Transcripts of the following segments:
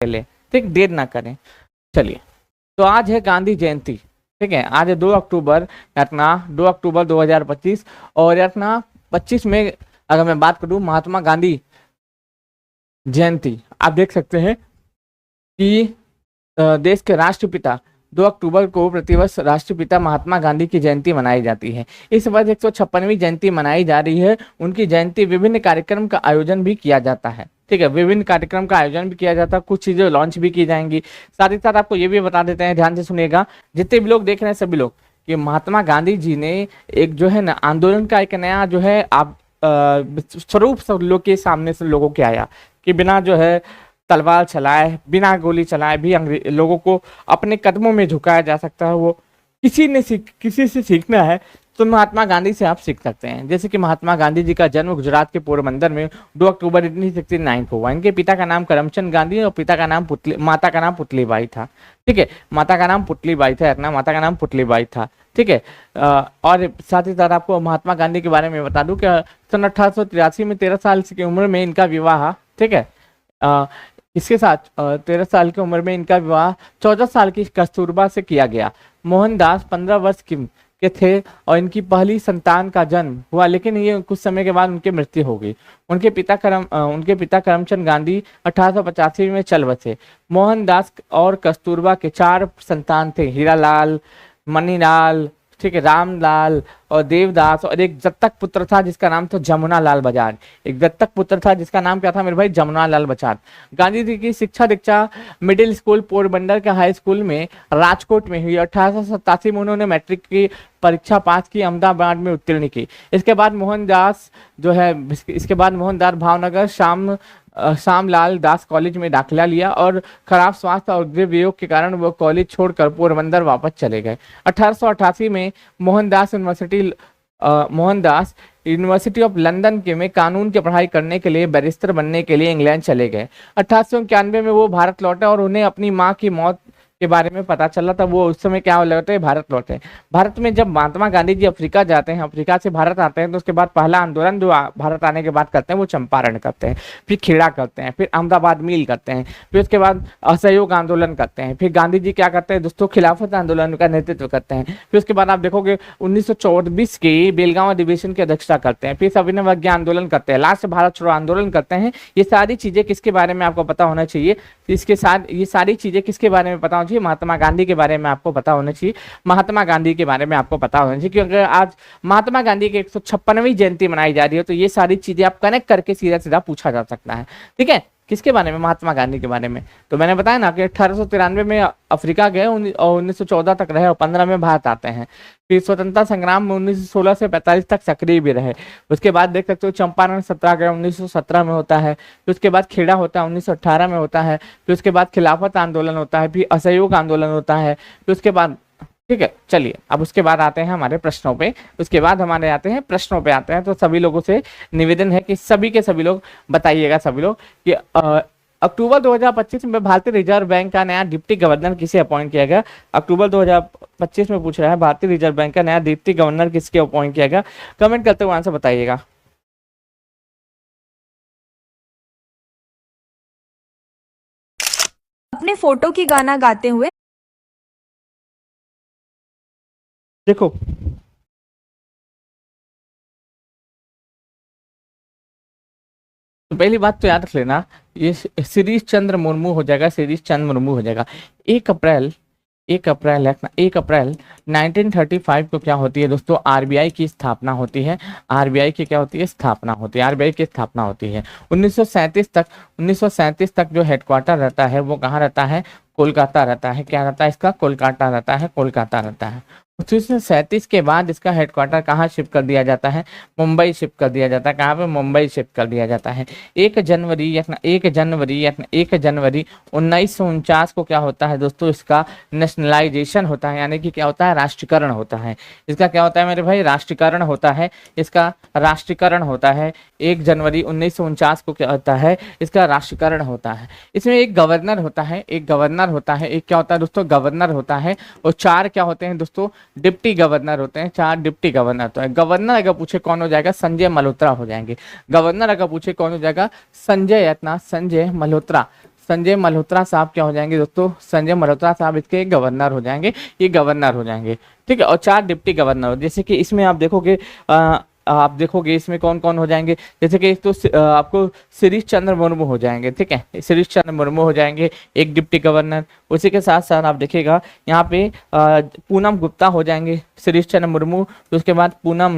ले, ठीक, देर ना करें। चलिए, तो आज है गांधी जयंती, ठीक है, आज है 2 अक्टूबर, अपना 2 अक्टूबर 2025। और अपना 25 में अगर मैं बात करूं महात्मा गांधी जयंती, आप देख सकते हैं कि देश के राष्ट्रपिता 2 अक्टूबर को प्रतिवर्ष राष्ट्रपिता महात्मा गांधी की जयंती मनाई जाती है। इस वर्ष 156वीं जयंती मनाई जा रही है। उनकी जयंती विभिन्न कार्यक्रम का आयोजन भी किया जाता है, ठीक है, विभिन्न कार्यक्रम का आयोजन भी किया जाता है, कुछ चीजें लॉन्च भी की जाएंगी। साथ ही साथ आपको ये भी बता देते हैं, ध्यान से सुनिएगा जितने भी लोग देख रहे हैं सभी लोग, कि महात्मा गांधी जी ने एक जो है ना आंदोलन का एक नया जो है आप स्वरूप सब लोग के सामने से लोगों के आया, कि बिना जो है तलवार चलाए, बिना गोली चलाए भी अंग्रेज लोगों को अपने कदमों में झुकाया जा सकता है। वो किसी से सीखना है तो महात्मा गांधी से आप सीख सकते हैं। जैसे कि महात्मा गांधी जी का जन्म गुजरात के पोरबंदर में 2 अक्टूबर 1869 को हुआ। इनके पिता का नाम करमचंद गांधी और माता का नाम पुतलीबाई था, ठीक है, माता का नाम पुतलीबाई था, अपना माता का नाम पुतलीबाई था, ठीक है। और साथ ही साथ आपको महात्मा गांधी के बारे में बता दूं कि सन 1883 में 13 साल की उम्र में इनका विवाह, ठीक है, इसके साथ 13 साल की उम्र में इनका विवाह 14 साल की कस्तूरबा से किया गया। मोहनदास 15 वर्ष के थे और इनकी पहली संतान का जन्म हुआ, लेकिन ये कुछ समय के बाद उनकी मृत्यु हो गई। उनके पिता करमचंद गांधी 1885 में चल बसे। मोहनदास और कस्तूरबा के 4 संतान थे, हीरालाल, मनीलाल, ठीक है, रामलाल और देवदास, और एक दत्तक पुत्र था जिसका नाम था जमुना लाल बजाज। एक दत्तक पुत्र था जिसका नाम क्या था मेरे भाई? जमुना लाल बजाज। गांधी जी की शिक्षा दीक्षा मिडिल स्कूल पोरबंदर के हाई स्कूल में राजकोट में हुई। 1887 में उन्होंने मैट्रिक की परीक्षा पास की, अहमदाबाद में उत्तीर्ण की। इसके बाद मोहनदास भावनगर श्यामलाल दास कॉलेज में दाखिला लिया और खराब स्वास्थ्य और गृह वियोग के कारण वो कॉलेज छोड़कर पोरबंदर वापस चले गए। 1888 में मोहनदास यूनिवर्सिटी ऑफ लंदन के में कानून की पढ़ाई करने के लिए, बैरिस्टर बनने के लिए इंग्लैंड चले गए। 1891 में वो भारत लौटे और उन्हें अपनी मां की मौत के बारे में पता चला था। वो उस समय क्या लौटे? भारत लौटे। भारत में जब महात्मा गांधी जी अफ्रीका जाते हैं, अफ्रीका से भारत आते हैं, तो उसके बाद पहला आंदोलन जो भारत आने के बाद करते हैं वो चंपारण करते हैं, फिर खेड़ा करते हैं, फिर अहमदाबाद मिल करते हैं, फिर उसके बाद असहयोग आंदोलन करते हैं। फिर गांधी जी क्या करते हैं दोस्तों? खिलाफत आंदोलन का नेतृत्व करते हैं। फिर उसके बाद आप देखोगे 1924 के बेलगांव अधिवेशन की अध्यक्षता करते हैं। फिर सविनय अवज्ञा आंदोलन करते हैं, लास्ट भारत छोड़ो आंदोलन करते हैं। ये सारी चीजें किसके बारे में आपको पता होना चाहिए? इसके साथ ये सारी चीजें किसके बारे में पता होना चाहिए? महात्मा गांधी के बारे में आपको पता होना चाहिए। महात्मा गांधी के बारे में आपको पता होना चाहिए, क्योंकि आज महात्मा गांधी की 156वीं जयंती मनाई जा रही है, तो ये सारी चीजें आप कनेक्ट करके सीधा सीधा पूछा जा सकता है, ठीक है। किसके बारे में? महात्मा गांधी के बारे में। तो मैंने बताया ना कि 1893 में अफ्रीका गए और 1914 तक रहे और 15 में भारत आते हैं। फिर स्वतंत्रता संग्राम में 1916 से 45 तक सक्रिय भी रहे। उसके बाद देख सकते हो चंपारण सत्याग्रह 1917 में होता है। फिर उसके बाद खेड़ा होता है 1918 में होता है। फिर उसके बाद खिलाफत आंदोलन होता है, फिर असहयोग आंदोलन होता है। फिर उसके बाद, ठीक है, चलिए अब उसके बाद आते हैं हमारे प्रश्नों पे। उसके बाद हमारे आते हैं प्रश्नों पे आते हैं। तो सभी लोगों से निवेदन है कि सभी के सभी लोग बताइएगा, सभी लोग, कि अक्टूबर 2025 में भारतीय रिजर्व बैंक का नया डिप्टी गवर्नर किसे अपॉइंट किया गया? अक्टूबर 2025 में पूछ रहा है भारतीय रिजर्व बैंक का नया डिप्टी गवर्नर किसके अपॉइंट किया गया? कमेंट करते हुए आंसर बताइएगा। अपने फोटो की गाना गाते हुए देखो, तो पहली बात तो याद रख लेना, ये शिरीष चंद्र मुर्मू हो जाएगा, शिरीष चंद्र मुर्मू हो जाएगा। 1 अप्रैल 1935 को क्या होती है दोस्तों? आरबीआई की स्थापना होती है। आरबीआई की क्या होती है? स्थापना होती है। आरबीआई की स्थापना होती है। 1937 तक जो हेडक्वार्टर रहता है वो कहाँ रहता है? कोलकाता रहता है। क्या रहता है इसका? कोलकाता रहता है, कोलकाता रहता है। 1937 के बाद इसका हेडक्वार्टर कहाँ शिफ्ट कर दिया जाता है? मुंबई शिफ्ट कर दिया जाता है। कहाँ पे? मुंबई शिफ्ट कर दिया जाता है। 1 जनवरी 1949 को क्या होता है दोस्तों? इसका नेशनलाइजेशन होता है, यानी कि क्या होता है? राष्ट्रीयकरण होता है। इसका क्या होता है मेरे भाई? राष्ट्रीयकरण होता है। इसका राष्ट्रीयकरण होता है। 1 जनवरी 1949 को क्या होता है? इसका राष्ट्रीयकरण होता है। इसमें एक गवर्नर होता है, एक क्या होता है दोस्तों? गवर्नर होता है। और 4 क्या होते हैं दोस्तों? डिप्टी गवर्नर होते हैं। 4 डिप्टी गवर्नर तो है। गवर्नर अगर पूछे कौन हो जाएगा? संजय मल्होत्रा हो जाएंगे। गवर्नर अगर पूछे कौन हो जाएगा? संजय मल्होत्रा। संजय मल्होत्रा साहब क्या हो जाएंगे दोस्तों, संजय मल्होत्रा साहब इसके गवर्नर हो जाएंगे, ये गवर्नर हो जाएंगे, ठीक है। और 4 डिप्टी गवर्नर, जैसे कि इसमें आप देखोगे आप देखोगे इसमें कौन कौन हो जाएंगे, जैसे कि एक तो आपको शिरीष चंद्र मुर्मू हो जाएंगे, ठीक है, शिरीष चंद्र मुर्मू हो जाएंगे एक डिप्टी गवर्नर। उसी के साथ साथ आप देखिएगा यहाँ पे पूनम गुप्ता हो जाएंगे, शिरीष चंद्र मुर्मू, तो उसके बाद पूनम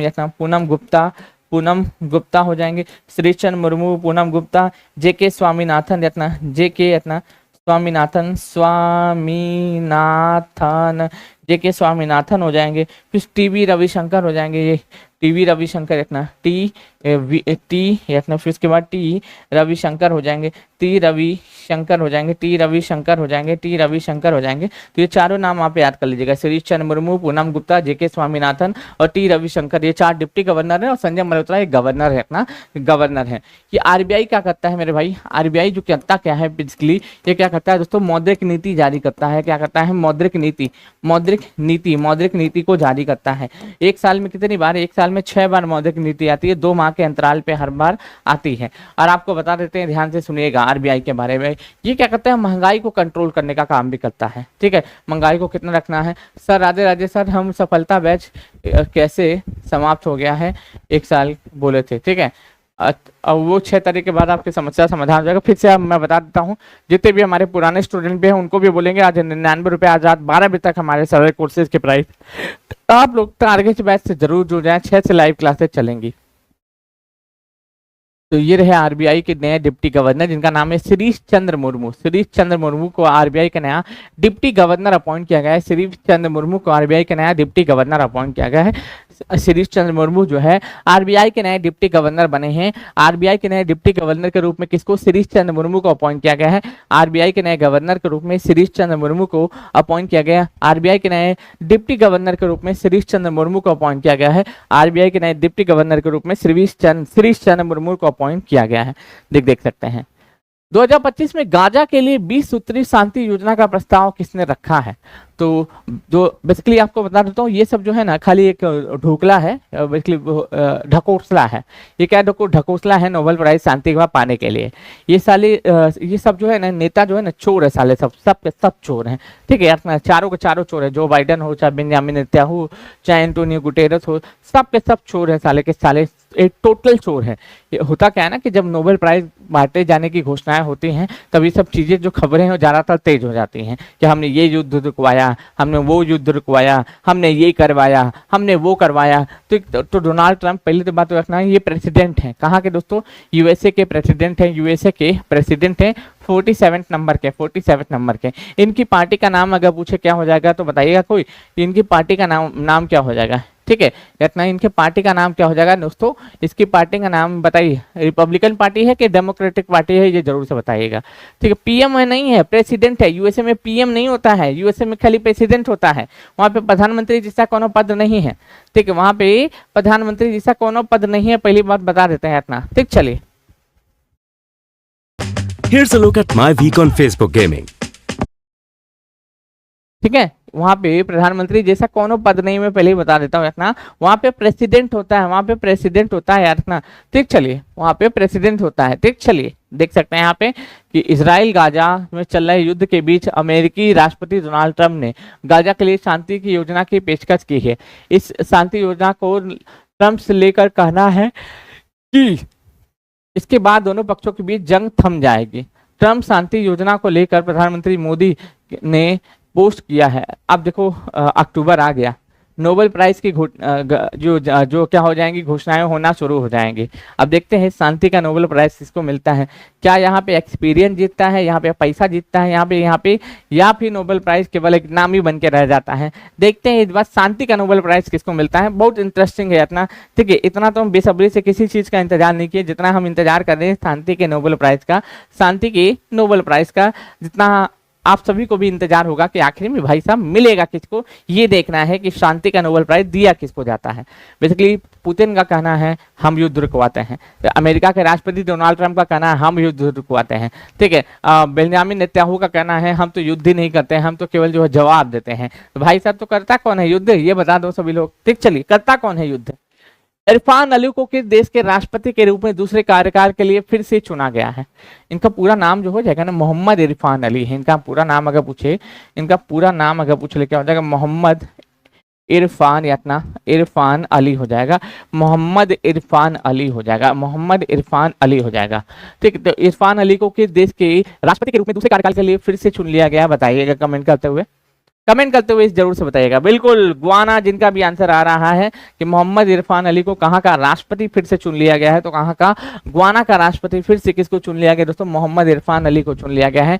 गुप्ता हो जाएंगे, शिरीष चंद्र मुर्मू, पूनम गुप्ता, जेके स्वामीनाथन जेके स्वामीनाथन हो जाएंगे। फिर टीवी रविशंकर हो जाएंगे, ये टीवी रविशंकर रखना, टी रखना, फिर उसके बाद टी रविशंकर हो जाएंगे, टी रविशंकर हो जाएंगे। तो ये चारों नाम आप याद कर लीजिएगा, शिरीष चंद्र मुर्मू, पूनम गुप्ता, जेके स्वामीनाथन और टी रविशंकर, ये 4 डिप्टी गवर्नर है और संजय मल्होत्रा ये गवर्नर है, अपना गवर्नर है। ये आरबीआई क्या करता है मेरे भाई, आरबीआई जो करता क्या है बेसिकली, ये क्या करता है दोस्तों, मौद्रिक नीति जारी करता है। क्या करता है, मौद्रिक नीति को जारी करता है। एक साल में कितनी बार, एक साल में 6 बार मौद्रिक नीति आती है, 2 माह के अंतराल पे हर बार आती है। और आपको बता देते हैं, ध्यान से सुनिएगा आरबीआई के बारे में, ये क्या करता है, महंगाई को कंट्रोल करने का काम भी करता है, ठीक है। महंगाई को कितना रखना है। सर राधे राधे सर, हम सफलता बैच कैसे समाप्त हो गया है, 1 साल बोले थे, ठीक है। अब वो 6 तारीख के बाद आपकी समस्या समाधान हो जाएगा। फिर से अब मैं बता देता हूँ, जितने भी हमारे पुराने स्टूडेंट भी हैं उनको भी बोलेंगे, आज 99 रुपये, आज रात 12 बजे तक हमारे सारे कोर्सेज के प्राइस, आप लोग टारगेट बैच से जरूर जुड़ जाएं, 6 से लाइव क्लासेस चलेंगी। तो ये रहे आरबीआई के नए डिप्टी गवर्नर, जिनका नाम है शिरीष चंद्र मुर्मू। शिरीष चंद्र मुर्मू को आरबीआई का नया डिप्टी गवर्नर अपॉइंट किया गया है। शिरीष चंद्र मुर्मू को आरबीआई का नया डिप्टी गवर्नर अपॉइंट किया गया है। शिरीष चंद्र मुर्मू जो है आरबीआई के नए डिप्टी गवर्नर बने हैं। आरबीआई के नए डिप्टी गवर्नर के रूप में किसको, शिरीष चंद्र मुर्मू को अपॉइंट किया गया है। आरबीआई के नए गवर्नर के रूप में शिरीष चंद्र मुर्मू को अपॉइंट किया गया है। आरबीआई के नए डिप्टी गवर्नर के रूप में शिरीष चंद्र मुर्मू को अपॉइंट किया गया है। आरबीआई के नए डिप्टी गवर्नर के रूप में शिरीष चंद्र मुर्मू को अपॉइंट किया गया है। देख सकते हैं 2025 में गाजा के लिए 20 सूत्री शांति योजना का प्रस्ताव किसने रखा है। तो जो बेसिकली आपको बता देता हूँ, ये सब जो है ना खाली एक ढोकला है, बेसिकली ढकोसला है। ये क्या ढकोसला है नोबेल प्राइज शांति का पाने के लिए। ये सब जो है ना नेता जो है ना चोर है साले, सब चोर हैं, ठीक है यार, चारों के चारों चोर है। जो बाइडन हो, चाहे बेंजामिन नेतन्याहू, चाहे एंटोनियो गुटेरेस हो, सब के सब चोर है साले के साले, एक टोटल चोर है। ये होता क्या है ना कि जब नोबेल प्राइज बांटे जाने की घोषणाएं होती हैं तभी सब चीजें जो खबरें हैं ज्यादातर तेज हो जाती हैं कि हमने ये युद्ध रुकवाया, हमने वो युद्ध रुकवाया, हमने ये करवाया, हमने वो करवाया। तो डोनाल्ड ट्रंप, पहले तो बात रखना है, ये प्रेसिडेंट हैं, कहाँ के दोस्तों, यूएसए के प्रेसिडेंट हैं, 47 नंबर के। इनकी पार्टी का नाम अगर पूछे क्या हो जाएगा तो बताइएगा कोई, इनकी पार्टी का नाम क्या हो जाएगा, ठीक है इतना, इनके पार्टी का नाम क्या हो जाएगा दोस्तों, इसकी पार्टी का नाम बताइए, रिपब्लिकन पार्टी है कि डेमोक्रेटिक पार्टी है, ये जरूर से बताइएगा, ठीक है। पीएम नहीं है, प्रेसिडेंट है। यूएसए में पीएम नहीं होता है, यूएसए में खाली प्रेसिडेंट होता है। वहां पे प्रधानमंत्री जैसा कोनो पद नहीं है, ठीक है, वहां पे प्रधानमंत्री जैसा कोनो पद नहीं है, पहली बात बता देते हैं इतना, ठीक। चलिए Here's a look at my week on Facebook Gaming. ठीक है, वहां पे प्रधानमंत्री जैसा कोनो पद नहीं, मैं पहले ही बता देता हूँ इतना, वहां पे प्रेसिडेंट होता है, वहां पे प्रेसिडेंट होता है यार इतना, ठीक। चलिए वहां पे प्रेसिडेंट होता है, ठीक। चलिए देख सकते हैं यहाँ पे कि इजराइल गाजा में चल रहे युद्ध के बीच अमेरिकी राष्ट्रपति डोनाल्ड ट्रंप ने गाजा के लिए शांति की योजना की पेशकश की है। इस शांति योजना को ट्रंप से लेकर कहना है कि इसके बाद दोनों पक्षों के बीच जंग थम जाएगी। ट्रंप शांति योजना को लेकर प्रधानमंत्री मोदी ने पोस्ट किया है। अब देखो अक्टूबर आ गया, नोबेल प्राइज की जो क्या हो जाएंगी, घोषणाएं होना शुरू हो जाएंगी। अब देखते हैं शांति का नोबेल प्राइज किसको मिलता है, क्या यहाँ पे एक्सपीरियंस जीतता है, यहाँ पे पैसा जीतता है, यहाँ पे या फिर नोबेल प्राइज केवल एक नाम ही बन के रह जाता है। देखते हैं इस बार शांति का नोबेल प्राइज किसको मिलता है। बहुत इंटरेस्टिंग है इतना, ठीक है। इतना तो हम बेसब्री से किसी चीज का इंतजार नहीं किए जितना हम इंतजार कर रहे हैं शांति के नोबेल प्राइज का, शांति के नोबेल प्राइज का, जितना आप सभी को भी इंतजार होगा कि आखिर में भाई साहब मिलेगा किसको। ये देखना है कि शांति का नोबेल प्राइज दिया किसको जाता है। बेसिकली पुतिन का कहना है हम युद्ध रुकवाते हैं, अमेरिका के राष्ट्रपति डोनाल्ड ट्रंप का कहना है हम युद्ध रुकवाते हैं, ठीक है। बेंजामिन नेतन्याहू का कहना है हम तो युद्ध ही नहीं करते हैं, हम तो केवल जो है जवाब देते हैं। तो भाई साहब तो करता कौन है युद्ध, ये बता दो सभी लोग, ठीक। चलिए करता कौन है युद्ध, इरफान अली को किस देश के राष्ट्रपति के रूप में दूसरे कार्यकाल के लिए फिर से चुना गया है? इनका पूरा नाम जो हो जाएगा ना मोहम्मद इरफान अली है। इनका पूरा नाम अगर पूछे, इनका पूरा नाम अगर पूछ ले क्या हो जाएगा? मोहम्मद इरफान या अपना इरफान अली हो जाएगा। मोहम्मद इरफान अली हो जाएगा। मोहम्मद इरफान अली हो जाएगा। ठीक, तो इरफान अली को किस देश के राष्ट्रपति के रूप में दूसरे कार्यकाल के लिए फिर से चुन लिया गया? बताइएगा कमेंट करते हुए, कमेंट करते हुए जरूर से बताइएगा। बिल्कुल गुआना, जिनका भी आंसर आ रहा है कि मोहम्मद इरफान अली को कहाँ का राष्ट्रपति फिर से चुन लिया गया है, तो कहाँ का? गुआना का राष्ट्रपति फिर से किसको चुन लिया गया दोस्तों? मोहम्मद इरफान अली को चुन लिया गया है।